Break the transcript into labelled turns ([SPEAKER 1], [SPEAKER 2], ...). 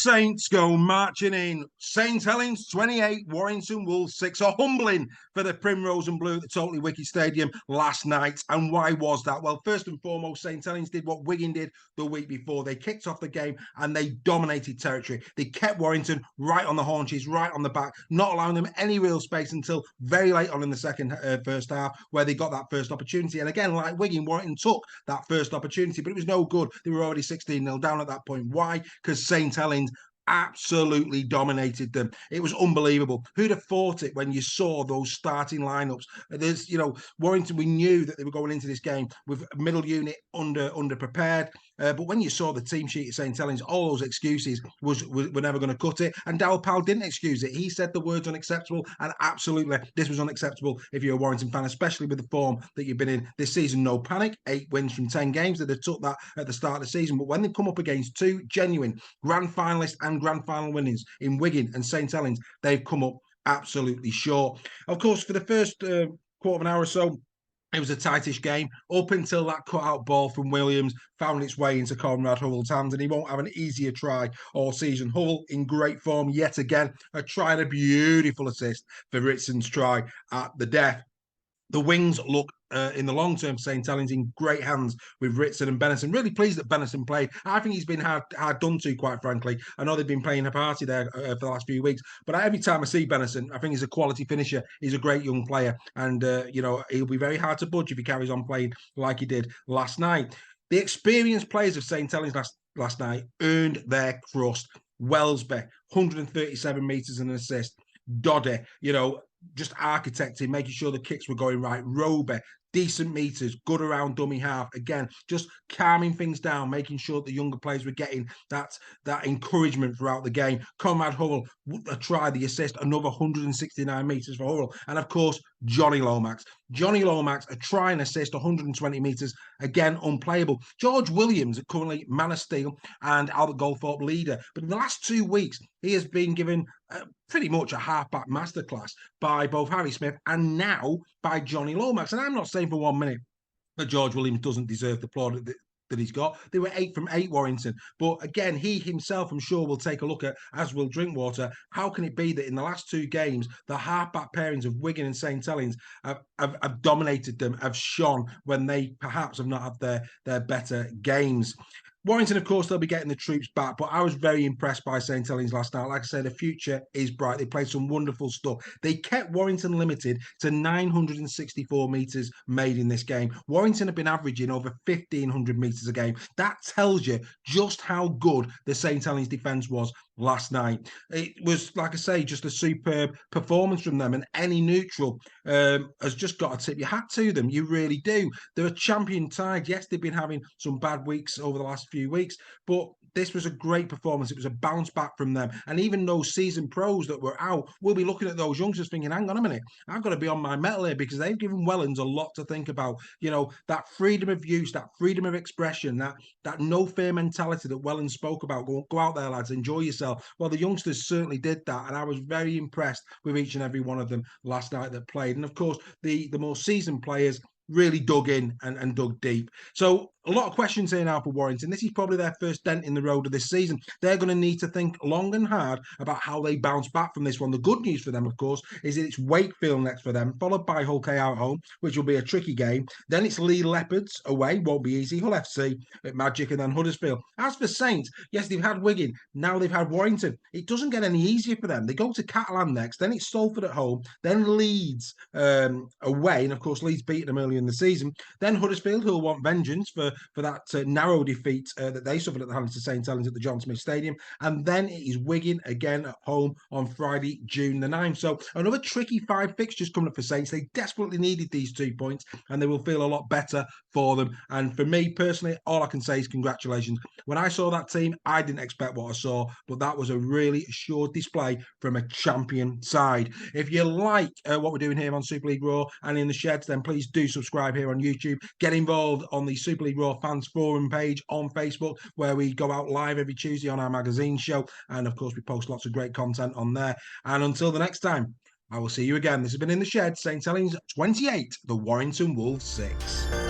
[SPEAKER 1] Saints go marching in. St Helens 28, Warrington Wolves 6. A humbling for the Primrose and Blue at the Totally Wicked Stadium last night. And why was that? Well, first and foremost, St Helens did what Wigan did the week before. They kicked off the game and they dominated territory. They kept Warrington right on the haunches, right on the back, not allowing them any real space until very late on in the first half, where they got that first opportunity. And again, like Wigan, Warrington took that first opportunity, but it was no good. They were already 16-0 down at that point. Why? Because St Helens absolutely dominated them. It was unbelievable. Who'd have thought it when you saw those starting lineups? There's, Warrington, we knew that they were going into this game with middle unit under prepared. But when you saw the team sheet at St Helens, all those excuses were never going to cut it. And Darryl Powell didn't excuse it. He said the words unacceptable, and absolutely, this was unacceptable if you're a Warrington fan, especially with the form that you've been in this season. No panic, 8 wins from 10 games. That they took that at the start of the season. But when they come up against two genuine grand finalists and grand final winners in Wigan and St Helens, they've come up absolutely short. Of course, for the first quarter of an hour or so, it was a tightish game up until that cut-out ball from Williams found its way into Conrad Hubbell's hands, and he won't have an easier try all season. Hubbell in great form yet again, a try and a beautiful assist for Ritson's try at the death. The wings look in the long term for St Helens in great hands with Ritson and Benison. Really pleased that Benison played. I think he's been hard done to, quite frankly. I know they've been playing a party there for the last few weeks, but every time I see Benison, I think he's a quality finisher. He's a great young player, and he'll be very hard to budge if he carries on playing like he did last night. The experienced players of St Helens last night earned their crust. Wellesby, 137 metres and an assist. Doddy, just architecting, making sure the kicks were going right. Roby, decent meters, good around dummy half. Again, just calming things down, making sure the younger players were getting that encouragement throughout the game. Conrad Hubbell, a try, the assist, another 169 meters for Hubbell. And of course, Johnny Lomax. Johnny Lomax, a try and assist, 120 meters, again, unplayable. George Williams, currently man of steel and Albert Goldthorpe leader. But in the last 2 weeks, he has been given pretty much a halfback masterclass by both Harry Smith and now by Johnny Lomax. And I'm not saying for 1 minute that George Williams doesn't deserve the applaud that he's got. They were 8 from 8, Warrington. But again, he himself, I'm sure, will take a look at, as will Drinkwater, how can it be that in the last 2 games, the halfback pairings of Wigan and St Helens have dominated them, have shone when they perhaps have not had their better games. Warrington, of course, they'll be getting the troops back, but I was very impressed by St Helens last night. Like I said, the future is bright. They played some wonderful stuff. They kept Warrington limited to 964 metres made in this game. Warrington have been averaging over 1,500 metres a game. That tells you just how good the St Helens defence was last night. It was, like I say, just a superb performance from them, and any neutral has just got to tip your hat to them. You really do. They're a champion side. Yes, they've been having some bad weeks over the last few weeks, but this was a great performance. It was a bounce back from them. And even those seasoned pros that were out will be looking at those youngsters thinking, hang on a minute, I've got to be on my mettle here, because they've given Wellens a lot to think about. That freedom of use, that freedom of expression, that no fear mentality that Wellens spoke about. Go out there, lads, enjoy yourself. Well, the youngsters certainly did that, and I was very impressed with each and every one of them last night that played. And of course, the more seasoned players really dug in and dug deep. So a lot of questions here now for Warrington. This is probably their first dent in the road of this season. They're going to need to think long and hard about how they bounce back from this one. The good news for them, of course, is that it's Wakefield next for them, followed by Hull KR at home, which will be a tricky game. Then it's Lee Leopards away, won't be easy. Hull FC at Magic, and then Huddersfield. As for Saints, yes, they've had Wigan. Now they've had Warrington. It doesn't get any easier for them. They go to Catalan next. Then it's Salford at home. Then Leeds away. And of course, Leeds beaten them earlier in the season. Then Huddersfield, who will want vengeance for that narrow defeat that they suffered at the hands of St Helens at the John Smith Stadium. And then it is Wigan again at home on Friday, June the 9th. So another tricky 5 fixtures coming up for Saints. They desperately needed these 2 points, and they will feel a lot better for them. And for me personally, all I can say is congratulations. When I saw that team, I didn't expect what I saw, but that was a really assured display from a champion side. If you like what we're doing here on Super League Raw and in the sheds, then please do subscribe here on YouTube. Get involved on the Super League Raw fans forum page on Facebook, where we go out live every Tuesday on our magazine show. And of course, we post lots of great content on there. And until the next time, I will see you again. This has been In the Shed, St Helens 28, the Warrington Wolves 6.